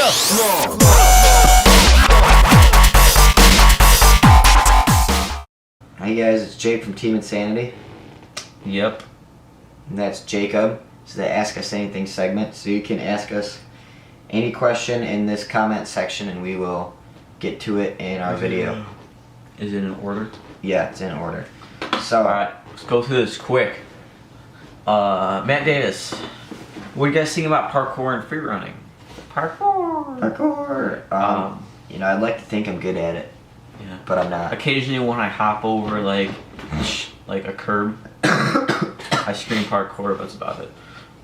Hey guys, it's Jake from Team Insanity. Yep. And that's Jacob. This is the Ask Us Anything segment, so you can ask us any question in this comment section and we will get to it in our video. Is it in order? Yeah, it's in order. So, alright, let's go through this quick. Matt Davis, what do you guys think about parkour and free running? Parkour! You know, I'd like to think I'm good at it, yeah, but I'm not. Occasionally when I hop over like a curb, I scream parkour, but that's about it.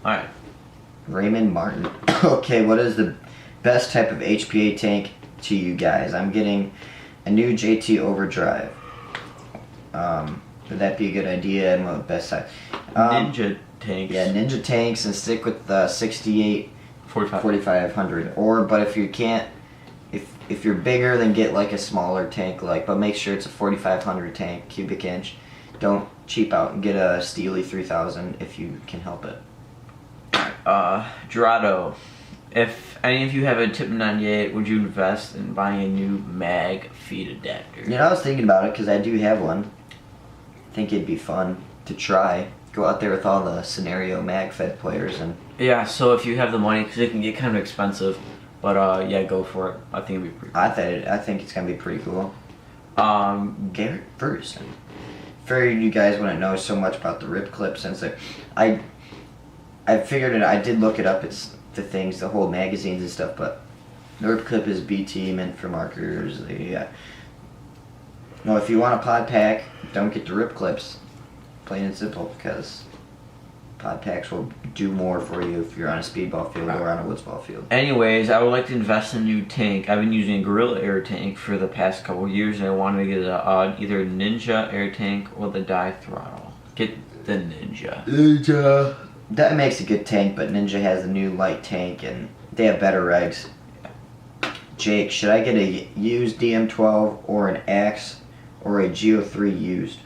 Alright. Raymond Martin. Okay, what is the best type of HPA tank to you guys? I'm getting a new JT Overdrive. Would that be a good idea? And what best type? Ninja tanks. Yeah, Ninja tanks, and stick with the 68 4500. But if you can't, if you're bigger, then get like a smaller tank, but make sure it's a 4500 tank, cubic inch. Don't cheap out and get a Steely 3000 if you can help it. Gerardo, if any of you have a Tip 98, would you invest in buying a new mag feed adapter? You know, I was thinking about it because I do have one. I think it'd be fun to try. Go out there with all the scenario mag fed players and. Yeah, so if you have the money, because it can get kind of expensive, but yeah, go for it. I think it'd be pretty cool. I think it's gonna be pretty cool. Garrett Ferguson. For you guys wouldn't know so much about the rip clip, since I figured it. I did look it up. It's the things, the whole magazines and stuff, but the rip clip is BT, meant for markers. Yeah. No, if you want a pod pack, don't get the rip clips. Plain and simple, because pod packs will do more for you if you're on a speedball field or on a woods ball field. Anyways, I would like to invest in a new tank. I've been using a Gorilla Air tank for the past couple of years, and I wanted to get either Ninja Air tank or the Die Throttle. Get the Ninja. Ninja. That makes a good tank, but Ninja has the new light tank, and they have better regs. Jake, should I get a used DM12 or an Axe or a Geo3 used?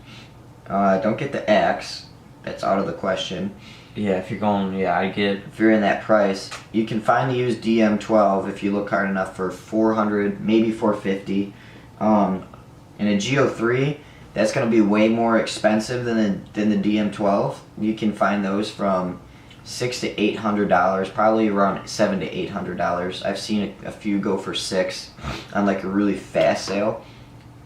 Don't get the Axe. That's out of the question. Yeah, if you're going, yeah, I get. If you're in that price, you can find the used DM12 if you look hard enough for 400, maybe 450. And a Geo3, that's going to be way more expensive than the DM12. You can find those from $600 to $800, probably around $700 to $800. I've seen a few go for $6 on like a really fast sale.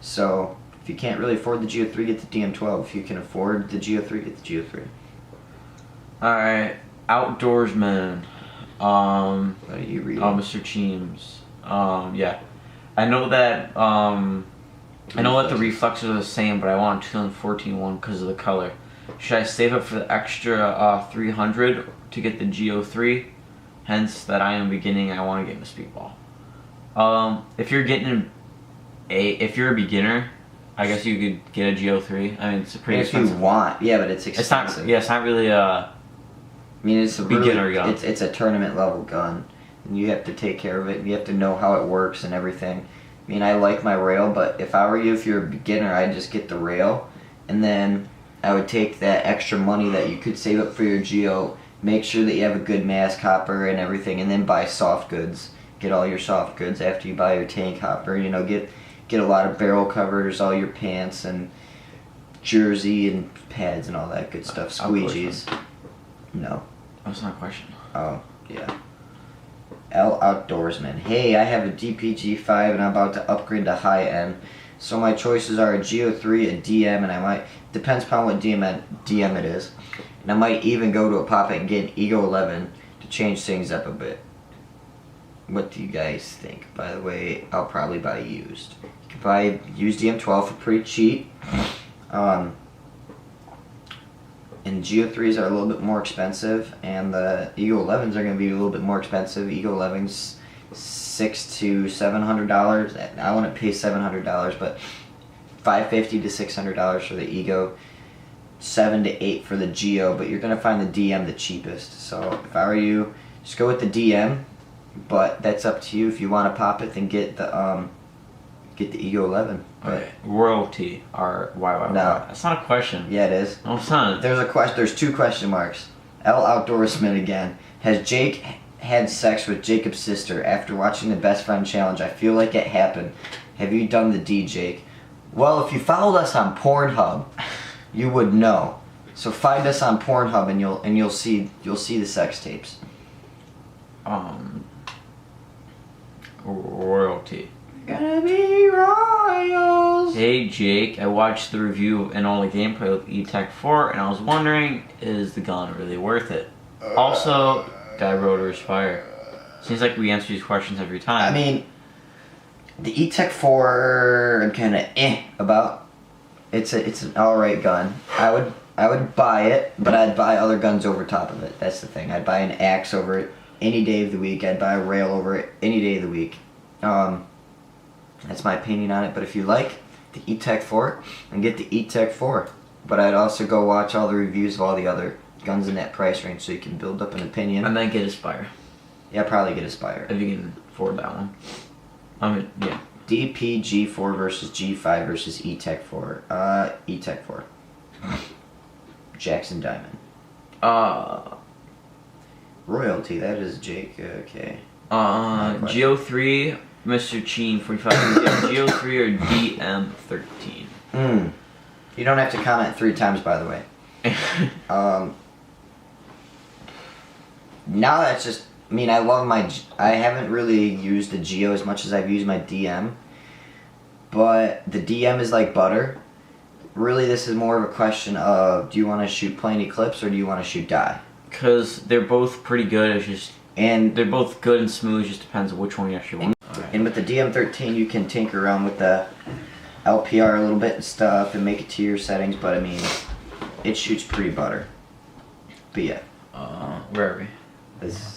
So if you can't really afford the Geo3, get the DM12. If you can afford the Geo3, get the Geo3. Alright, Outdoorsman. What are you reading? Mr. Cheems. Yeah. I know that the reflexes are the same, but I want a 2014 one because of the color. Should I save up for the extra 300 to get the Geo3? Hence that I am beginning, I want to get in the speedball. If you're a beginner, I guess you could get a Geo3. I mean, it's a pretty expensive. If you want, yeah, but it's expensive. It's not really I mean, it's a beginner gun. It's a tournament level gun, and you have to take care of it. You have to know how it works and everything. I mean, I like my rail, but if I were you, if you're a beginner, I'd just get the rail, and then I would take that extra money that you could save up for your Geo, make sure that you have a good mask hopper and everything, and then buy soft goods. Get all your soft goods after you buy your tank hopper. You know, get a lot of barrel covers, all your pants and jersey and pads and all that good stuff. Squeegees. No. That's not a question. Oh, yeah. L Outdoorsman. Hey, I have a DPG5 and I'm about to upgrade to high end. So my choices are a Geo3, a DM, and I might, depends upon what DM it is. And I might even go to a pop-up and get an Ego 11 to change things up a bit. What do you guys think? By the way, I'll probably buy used. You can buy used DM12 for pretty cheap. And Geo3s are a little bit more expensive, and the Ego 11s are going to be a little bit more expensive. Ego 11s $600 to $700. I wouldn't pay $700, but $550 to $600 for the Ego, $7 to $8 for the Geo. But you're going to find the DM the cheapest. So if I were you, just go with the DM. But that's up to you. If you want to pop it, then get the Ego 11. Okay. Royalty or why? No, that's not a question. Yeah, it is. No, it's not. There's two question marks. L Outdoorsman again. Has Jake had sex with Jacob's sister after watching the Best Friend Challenge. I feel like it happened. Have you done the D, Jake? Well, if you followed us on Pornhub, you would know. So find us on Pornhub and you'll see the sex tapes. Royalty. Gonna be royals. Hey Jake, I watched the review and all the gameplay with E-Tech 4 and I was wondering, is the gun really worth it? Also, die rotors fire. Seems like we answer these questions every time. I mean, the E-Tech 4 I'm kinda about. It's an alright gun. I would buy it, but I'd buy other guns over top of it. That's the thing. I'd buy an axe over it any day of the week. I'd buy a rail over it any day of the week. That's my opinion on it. But if you like the E-Tech 4, then get the E-Tech 4. But I'd also go watch all the reviews of all the other guns in that price range so you can build up an opinion. And then get Aspire. Yeah, probably get Aspire. If you can afford that one. I mean, yeah. DP G4 versus G5 versus E-Tech 4. E-Tech 4. Jackson Diamond. Royalty, that is Jake. Okay. GO3, Mr. Cheen 45. GO3 or DM13? You don't have to comment 3 times, by the way. Now that's just. I mean, I love my. I haven't really used the Geo as much as I've used my DM. But the DM is like butter. Really, this is more of a question of, do you want to shoot plain eclipse or do you want to shoot die? Because they're both pretty good. It's just, and they're both good and smooth. It just depends on which one you actually want. And with the DM13, you can tinker around with the LPR a little bit and stuff and make it to your settings. But I mean, it shoots pretty butter. But yeah. Where are we? This.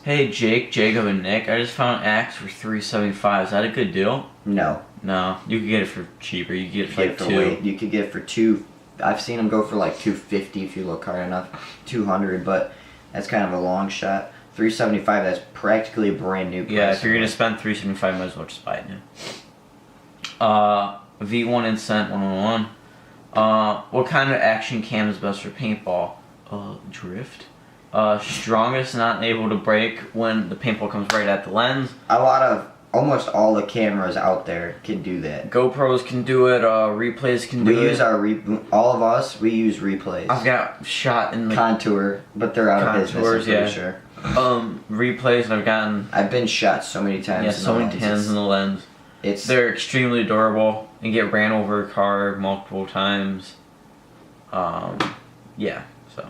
Hey Jake, Jacob, and Nick. I just found an axe for $375. Is that a good deal? No. No, you could get it for cheaper. You could get it for like $2. You could get it for $2. I've seen them go for like $250 if you look hard enough. $200, but that's kind of a long shot. $375. That's practically a brand new price. Yeah, if you're gonna spend $375, might as well just buy it new. V1 Incent 111. What kind of action cam is best for paintball? Drift. Strongest, not able to break when the paintball comes right at the lens. Almost all the cameras out there can do that. GoPros can do it. Replays can do it. We use all of us. We use replays. I've got shot in the Contour, but they're out of business. I'm pretty sure. Replays I've gotten. I've been shot so many times. Yeah, so many times in the lens. They're extremely durable and get ran over a car multiple times. Yeah. So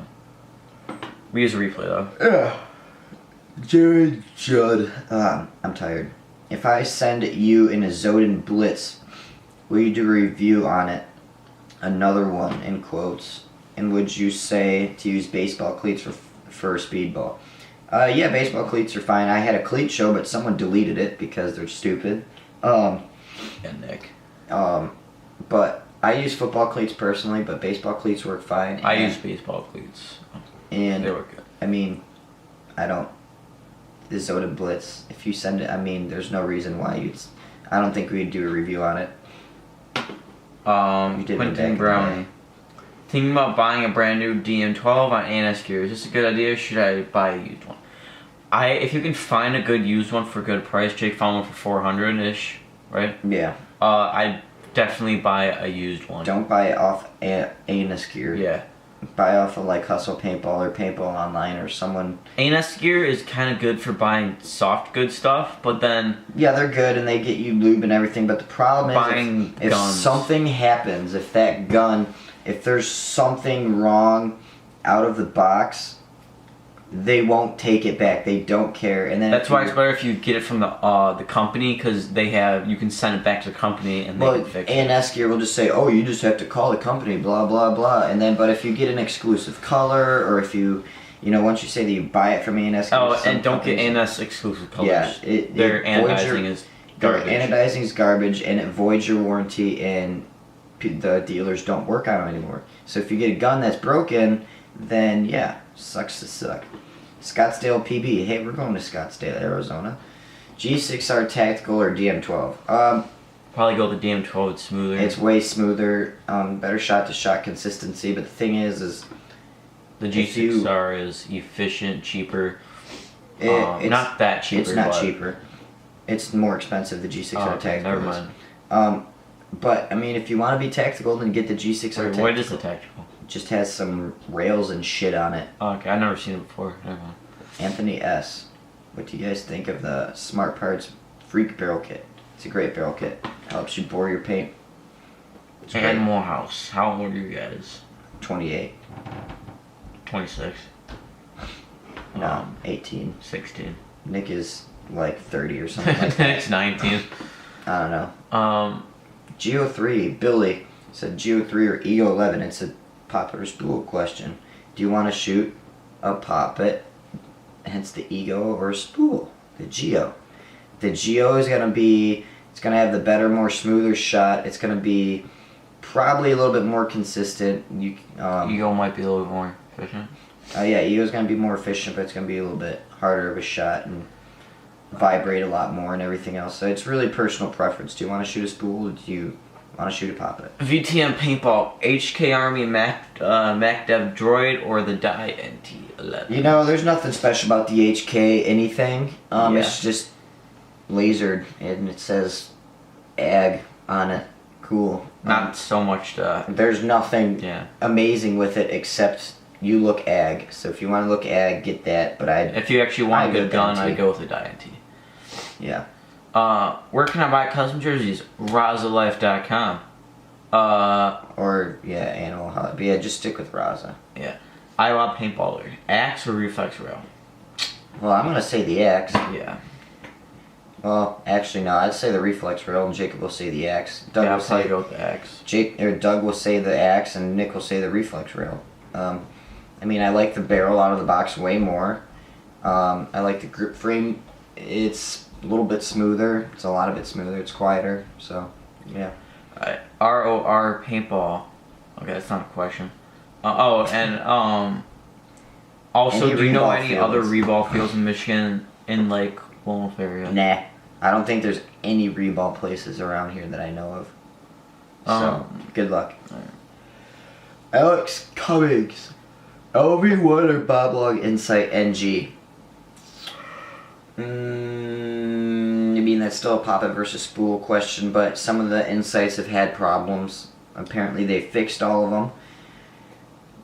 we use a replay though. Yeah. Jared Judd. I'm tired. If I send you in a Zoden Blitz, will you do a review on it? Another one, in quotes. And would you say to use baseball cleats for speedball? Yeah, baseball cleats are fine. I had a cleat show, but someone deleted it because they're stupid. Yeah, Nick. But I use football cleats personally, but baseball cleats work fine. I use baseball cleats. And they work good. I mean, the Zoda Blitz, if you send it, I mean, there's no reason why I don't think we'd do a review on it. Quentin Brown. Thinking about buying a brand new DM12 on ANS gear. Is this a good idea or should I buy a used one? If you can find a good used one for a good price, Jake found one for $400-ish, right? Yeah. I'd definitely buy a used one. Don't buy it off ANS gear. Yeah. Buy off of like Hustle Paintball or Paintball Online or someone. ANS gear is kind of good for buying soft good stuff, but then yeah, they're good and they get you lube and everything. But the problem is if something happens, if there's something wrong out of the box, they won't take it back. They don't care. And then that's why it's better if you get it from the company because you can send it back to the company and they can fix it. ANS gear will just say, oh, you just have to call the company, blah blah blah. And then, but if you get an exclusive color, or if once you say that you buy it from ANS gear, and don't get ANS exclusive colors. Yeah, their anodizing is garbage. Their anodizing is garbage, and it voids your warranty, and the dealers don't work on them anymore. So if you get a gun that's broken, then yeah, sucks to suck. Scottsdale PB. Hey, we're going to Scottsdale, Arizona. G6R Tactical or DM12? Probably go with the DM12. It's smoother. It's way smoother. Better shot-to-shot consistency. But the thing is the G6R is efficient, cheaper. It's not that cheaper. It's not but... cheaper. It's more expensive. The G6R okay, tactical. never mind. But I mean, if you want to be tactical, then get the G6R tactical. What is the tactical? It just has some rails and shit on it. Okay, I've never seen it before. Never mind. Anthony S. What do you guys think of the Smart Parts Freak Barrel Kit? It's a great barrel kit. Helps you bore your paint. Animal House. How old are you guys? 28. 26. No, 18. 16. Nick is like 30 or something like that. Nick's 19. I don't know. Geo 3, Billy said Geo 3 or Ego 11. It's a popular spool question. Do you want to shoot a poppet, hence the Ego, or a spool? The Geo. The Geo is going to be, it's going to have the better, more smoother shot. It's going to be probably a little bit more consistent. Ego might be a little bit more efficient. Yeah, Ego's going to be more efficient, but it's going to be a little bit harder of a shot and vibrate a lot more and everything else. So it's really personal preference. Do you want to shoot a spool or do you want to shoot a poppet? VTM Paintball, HK Army Mac Dev Droid, or the Die NT11? You know, there's nothing special about the HK anything. It's just lasered and it says AG on it. Cool. Not so much there's nothing amazing with it except you look AG. So if you want to look AG, get that. But if you actually want a good gun, I'd go with the Die NT. Yeah. Where can I buy custom jerseys? RazaLife.com. Or Animal House. But yeah, just stick with Raza. Yeah. Iowa Paintballer. Axe or reflex rail? Well, I'm gonna say the axe. Yeah. Well, actually no. I'd say the reflex rail, and Jacob will say the axe. Doug I'll probably go with the axe. Doug will say the axe, and Nick will say the reflex rail. I mean, I like the barrel out of the box way more. I like the grip frame. It's a little bit smoother. It's a lot of it smoother. It's quieter. So, yeah. Alright. ROR Paintball. Okay, that's not a question. Also, do you know any other reball fields in Michigan in like Wilmington area? Nah. I don't think there's any reball places around here that I know of. So, good luck. Right. Alex Cummings. LV1 or Boblog Insight NG? I mean, that's still a poppet versus spool question, but some of the Insights have had problems. Apparently they fixed all of them.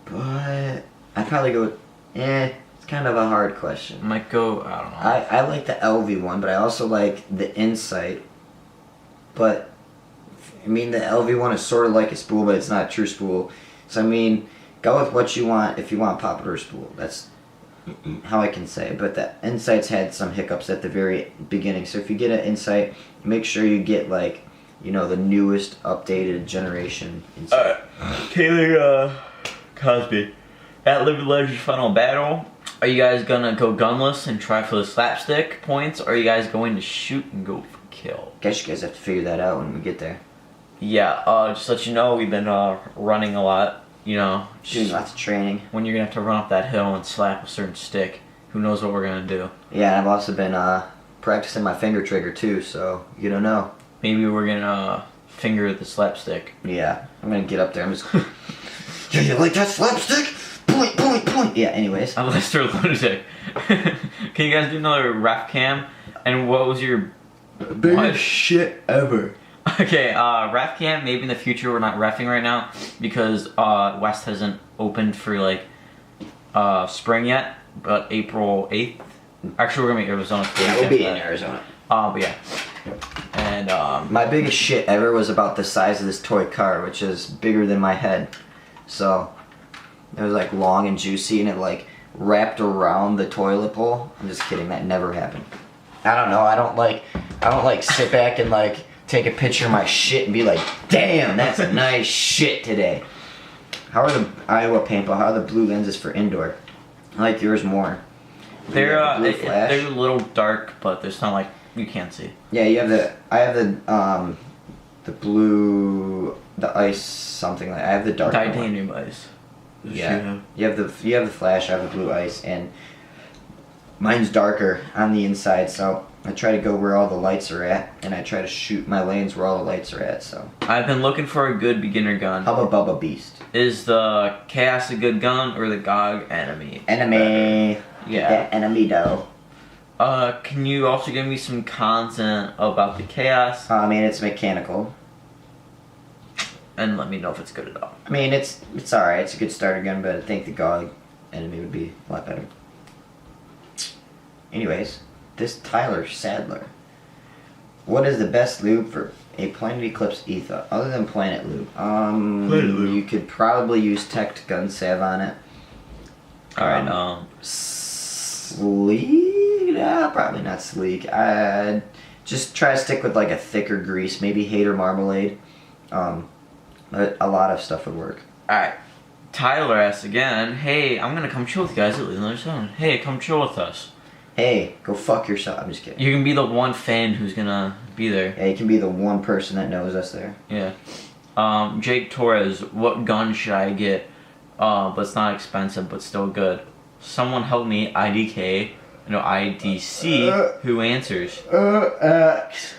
But I'd probably go with, it's kind of a hard question. Might go, I don't know. I like the LV one, but I also like the Insight. But, I mean, the LV one is sort of like a spool, but it's not a true spool. So, I mean, go with what you want if you want poppet or spool. That's how I can say. But the Insights had some hiccups at the very beginning. So if you get an Insight, make sure you get, like, you know, the newest, updated generation Insight. Taylor Cosby. At Living Legends Final Battle, are you guys gonna go gunless and try for the slapstick points, or are you guys going to shoot and go for kill? Guess you guys have to figure that out when we get there. Yeah, just to let you know, we've been running a lot, you know. Doing lots of training. When you're gonna have to run up that hill and slap a certain stick, who knows what we're gonna do. Yeah, and I've also been practicing my finger trigger too, so you don't know. Maybe we're gonna finger the slapstick. Yeah, I'm gonna get up there, I'm just... Do you like that slapstick? Point, point, point! Yeah, anyways. Unless they're lunatic. Can you guys do another ref cam? And what was your... Biggest shit ever. Okay, ref cam, maybe in the future. We're not refing right now because West hasn't opened for like spring yet, but April 8th. Actually, we're gonna be in Arizona. Yeah, we'll be in Arizona. But yeah. And my biggest shit ever was about the size of this toy car, which is bigger than my head. So it was like long and juicy, and it like wrapped around the toilet bowl. I'm just kidding. That never happened. I don't know. I don't like sit back and like take a picture of my shit and be like, damn, that's a nice shit today. How are the Iowa paintball? How are the blue lenses for indoor? I like yours more. They're a little dark, but there's not like you can't see. Yeah, you have the. I have the blue, the ice something like. I have the dark. Titanium ice. Yeah, you have the flash. I have the blue ice, and mine's darker on the inside. So I try to go where all the lights are at, and I try to shoot my lanes where all the lights are at. So I've been looking for a good beginner gun. Hubba Bubba Beast. Is the Chaos a good gun or the GOG Enemy? Enemy. Yeah. That enemy though. Can you also give me some content about the chaos? I mean, it's mechanical. And let me know if it's good at all. I mean, it's alright. It's a good starter gun, but I think the GOG enemy would be a lot better. Anyways, this Tyler Sadler. What is the best lube for a Planet Eclipse Etha other than Planet Lube? You could probably use Tech Gun Salve on it. Alright, Sleek? Nah, probably not sleek. Just try to stick with like a thicker grease, maybe Hater Marmalade. But a lot of stuff would work. Alright. Tyler asks again, hey, I'm gonna come chill with you guys at Leland Zone. Hey, come chill with us. Hey, go fuck yourself. I'm just kidding. You can be the one fan who's gonna be there. Yeah, you can be the one person that knows us there. Yeah. Jake Torres, what gun should I get? But it's not expensive, but still good. Someone help me, IDK, IDC, who answers? Axe.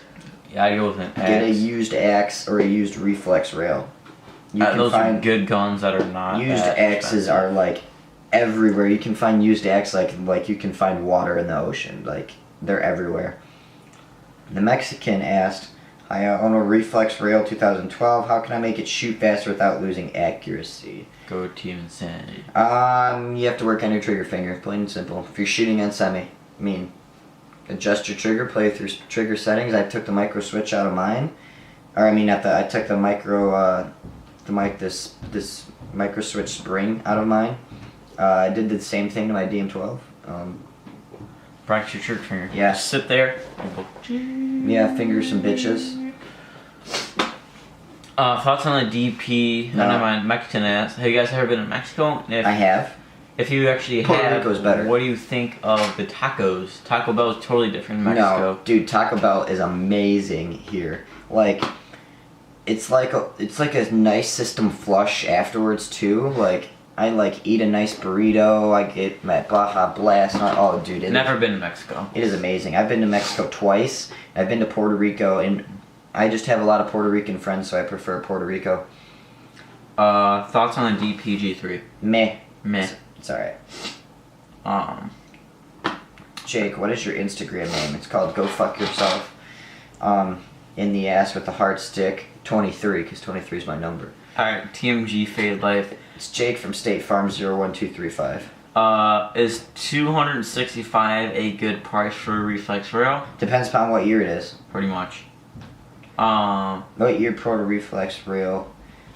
Yeah, I go with an axe. Get a used axe or a used reflex rail. You can those find are good guns that are not used that axes expensive. are like everywhere. You can find used axe like you can find water in the ocean. Like they're everywhere. The Mexican asked, I own a reflex rail 2012. How can I make it shoot faster without losing accuracy? Go Team Insanity. You have to work on your trigger finger, plain and simple. If you're shooting on semi, adjust your trigger, play through trigger settings. I took the micro switch out of mine, I took the micro, this micro switch spring out of mine. I did the same thing to my DM12. Practice your trigger finger. Yeah. Just sit there and go. Yeah, finger some bitches. Thoughts on the DP? No. Never mind. Mexican ass. Have you guys ever been to Mexico? I have. If you actually Puerto have, Rico's better. what do you think of the tacos? Taco Bell is totally different in Mexico. No, dude, Taco Bell is amazing here. Like, it's like a nice system flush afterwards too. Like, I eat a nice burrito. I get my Baja Blast. Oh, dude, Never been to Mexico. It is amazing. I've been to Mexico twice. I've been to Puerto Rico, and I just have a lot of Puerto Rican friends, so I prefer Puerto Rico. Thoughts on the DPG3? Meh. Meh. It's alright. Jake, what is your Instagram name? It's called Go Fuck Yourself. In the ass with the heart stick. 23, because 23 is my number. Alright, TMG Fade Life. It's Jake from State Farm 01235. Is 265 a good price for a reflex rail? Depends upon what year it is. Pretty much. What year Proto Reflex rail?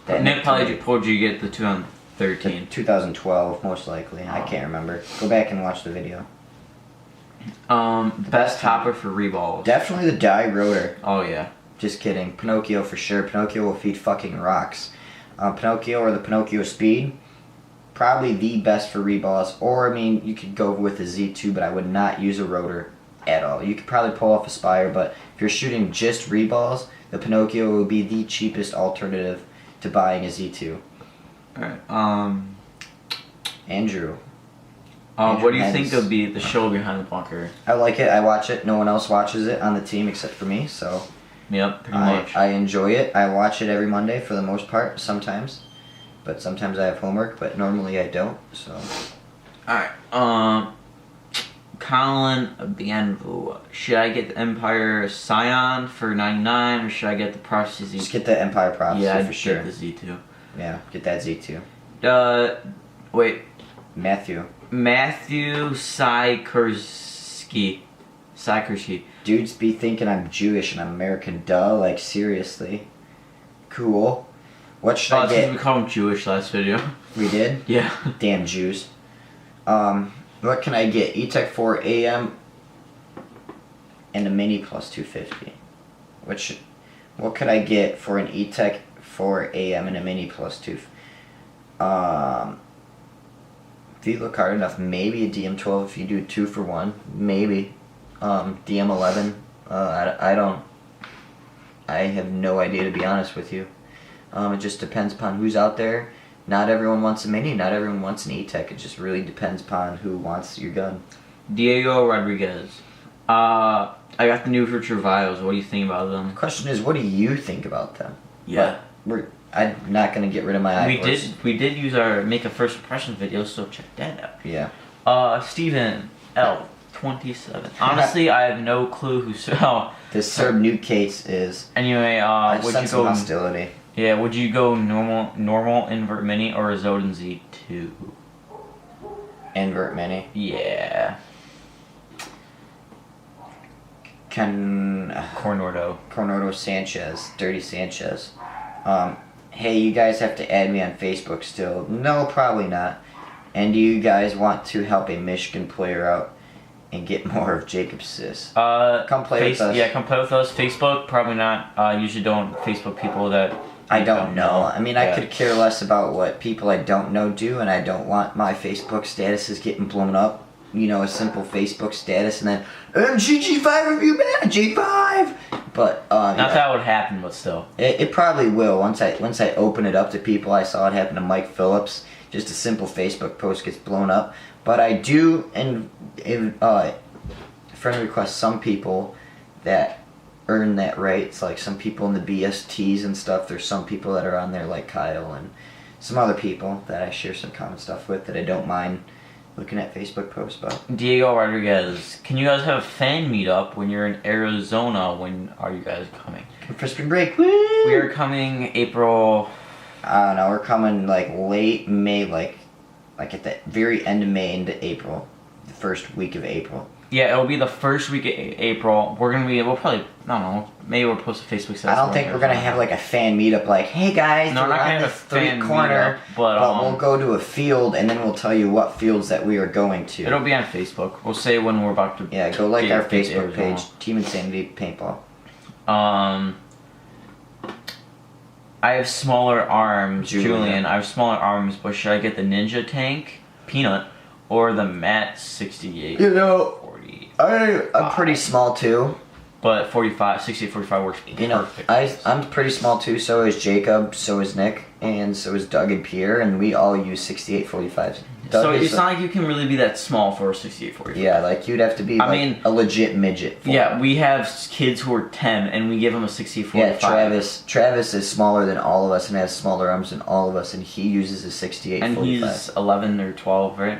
Nick probably told you get the 2013. 2012, most likely. I can't remember. Go back and watch the video. Best topper for reballs. Definitely the die rotor. Oh yeah. Just kidding. Pinocchio for sure. Pinocchio will feed fucking rocks. Pinocchio or the Pinocchio Speed, probably the best for reballs. Or, you could go with a Z2, but I would not use a rotor at all. You could probably pull off a Spire, but if you're shooting just reballs, the Pinocchio will be the cheapest alternative to buying a Z2. Alright, Andrew. What do you think of the show behind the bunker? I like it. I watch it. No one else watches it on the team except for me, so... Yep, pretty much. I enjoy it. I watch it every Monday for the most part, sometimes. But sometimes I have homework, but normally I don't, so... Alright, Colin Bienvu. Should I get the Empire Scion for 99 or should I get the Prophecy Z2? Just get the Empire Prophecy for sure. Get the Z2. Yeah, get that Z2. Wait. Matthew Sikorsky. Dudes be thinking I'm Jewish and I'm American, duh, seriously. Cool. What should I get? We called him Jewish last video. We did? Yeah. Damn Jews. What can I get? E-Tech 4 AM and a Mini plus 250. What could I get for an E-Tech 4 AM and a Mini plus 250? If you look hard enough, maybe a DM12 if you do 2 for 1. Maybe. DM11. I have no idea, to be honest with you. It just depends upon who's out there. Not everyone wants a Mini, not everyone wants an E-Tech. It just really depends upon who wants your gun. Diego Rodriguez. I got the new Virtual Vials. What do you think about them? The question is, what do you think about them? Yeah. I'm not going to get rid of my iPhones. We did use our make a first impression video, so check that out. Yeah. Steven L. 27. Honestly, I have no clue who. Oh. This Sir New Cates is. Anyway, I would sense you go? some hostility. Yeah, would you go normal, invert mini, or a Zoden Z2? Invert mini. Yeah. Cornordo Sanchez, Dirty Sanchez. Hey, you guys have to add me on Facebook still. No, probably not. And do you guys want to help a Michigan player out and get more of Jacob's assists? Come play with us. Yeah, come play with us. Facebook, probably not. Usually don't Facebook people that I don't know. I mean, I could care less about what people I don't know do, and I don't want my Facebook statuses getting blown up. You know, a simple Facebook status, and then GG5 review, man, G5. But not that would happen, but still, it probably will once I open it up to people. I saw it happen to Mike Phillips. Just a simple Facebook post gets blown up. But I do friend request some people that earn that right. It's like some people in the BSTs and stuff. There's some people that are on there like Kyle and some other people that I share some common stuff with that I don't mind looking at Facebook posts about. Diego Rodriguez, can you guys have a fan meetup when you're in Arizona? When are you guys coming? For spring break. Woo! We are coming April. I don't know. We're coming like late May, like at the very end of May into April, the first week of April. Yeah, it'll be the first week of April. We'll probably, I don't know, maybe we'll post a Facebook status. I don't think we're going to have like a fan meetup like, hey guys, no, we're not going to have a fan corner, meetup, but we'll go to a field and then we'll tell you what fields that we are going to. It'll be on Facebook. We'll say when we're about to. Yeah, go like our Facebook page, Team Insanity Paintball. I have smaller arms, Julian. I have smaller arms, but should I get the Ninja Tank, Peanut, or the Matt 68? You know, 40. I'm pretty small too. But 68, 45 works perfect. You know, I'm pretty small too, so is Jacob, so is Nick, and so is Doug and Pierre, and we all use 68, 45s. So it's not like you can really be that small for a 68, 45. Yeah, like you'd have to be a legit midget. Yeah, we have kids who are 10, and we give them a 68, 45. Yeah, Travis is smaller than all of us and has smaller arms than all of us, and he uses a 68, and 45. And he's 11 or 12, right?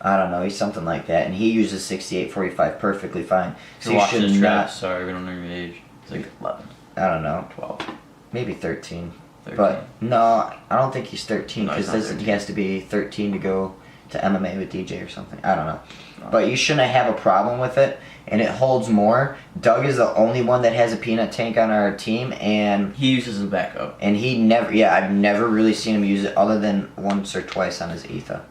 I don't know, he's something like that, and he uses 68, 45 perfectly fine. So you should not. Sorry, we don't know your age. It's like 11. I don't know. 12. Maybe 13. But no, I don't think he's 13 because he has to be 13 to go to MMA with DJ or something. I don't know. No. But you shouldn't have a problem with it, and it holds more. Doug is the only one that has a peanut tank on our team, and he uses a backup. And I've never really seen him use it other than once or twice on his Etha.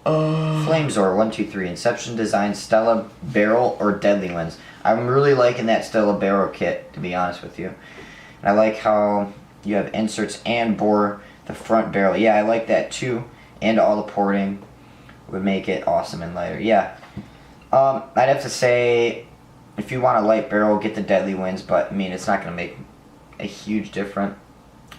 Flamezor 123 Inception Design Stella Barrel or Deadly Lens. I'm really liking that Stella Barrel kit, to be honest with you. And I like how you have inserts and bore the front barrel. Yeah, I like that too. And all the porting would make it awesome and lighter. Yeah. I'd have to say, if you want a light barrel, get the Deadly Winds, but I mean, it's not going to make a huge difference.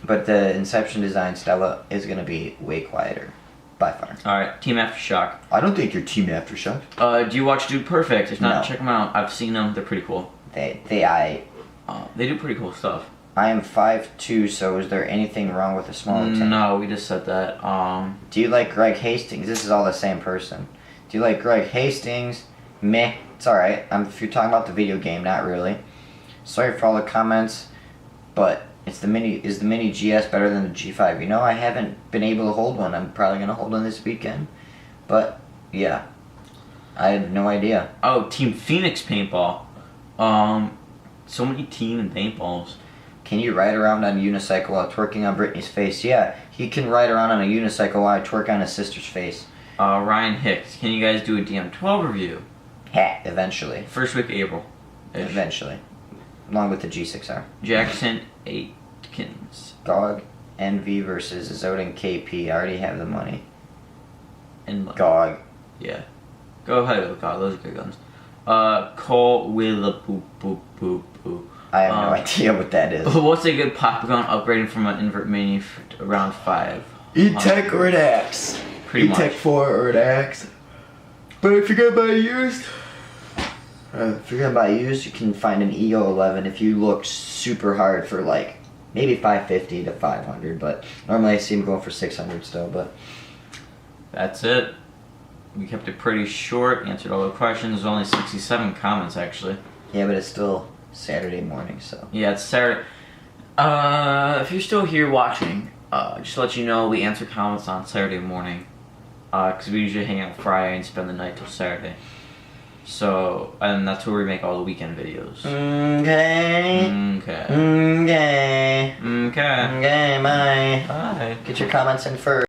But the Inception Design Stella is going to be way quieter. By far. Alright, Team Aftershock. I don't think you're Team Aftershock. Do you watch Dude Perfect? If not, check them out. I've seen them. They're pretty cool. They do pretty cool stuff. I am 5'2", so is there anything wrong with a smaller tank? No, we just said that. Do you like Greg Hastings? This is all the same person. Do you like Greg Hastings? Meh. It's alright. If you're talking about the video game, not really. Sorry for all the comments, but is the Mini GS better than the G5? You know, I haven't been able to hold one. I'm probably going to hold one this weekend. But, yeah. I have no idea. Oh, Team Phoenix Paintball. So many team and paintballs. Can you ride around on a unicycle while twerking on Brittany's face? Yeah, he can ride around on a unicycle while I twerk on his sister's face. Ryan Hicks, can you guys do a DM12 review? Eventually. First week of April. Eventually. Along with the G6R. Jackson Aitkins. GOG, Envy versus Zodin KP. I already have the money. And GOG. Yeah. Go ahead with GOG. Those are good guns. Cole with a boop boop boop boop. I have no idea what that is. What's a good pop gun upgrading from an invert mini around 5? E-Tech or an Axe. Pretty much. E-Tech 4 or an Axe. But if you're gonna buy used, you can find an EO11 if you look super hard for like maybe 550 to 500. But normally I see them going for 600 still. But that's it. We kept it pretty short, answered all the questions. There's only 67 comments, actually. Yeah, but it's still Saturday morning, so. Yeah, it's Saturday. If you're still here watching, just to let you know, we answer comments on Saturday morning. Because we usually hang out Friday and spend the night till Saturday. So, and that's where we make all the weekend videos. Okay. Okay. Okay. Okay. Okay, bye. Bye. Get your comments in first.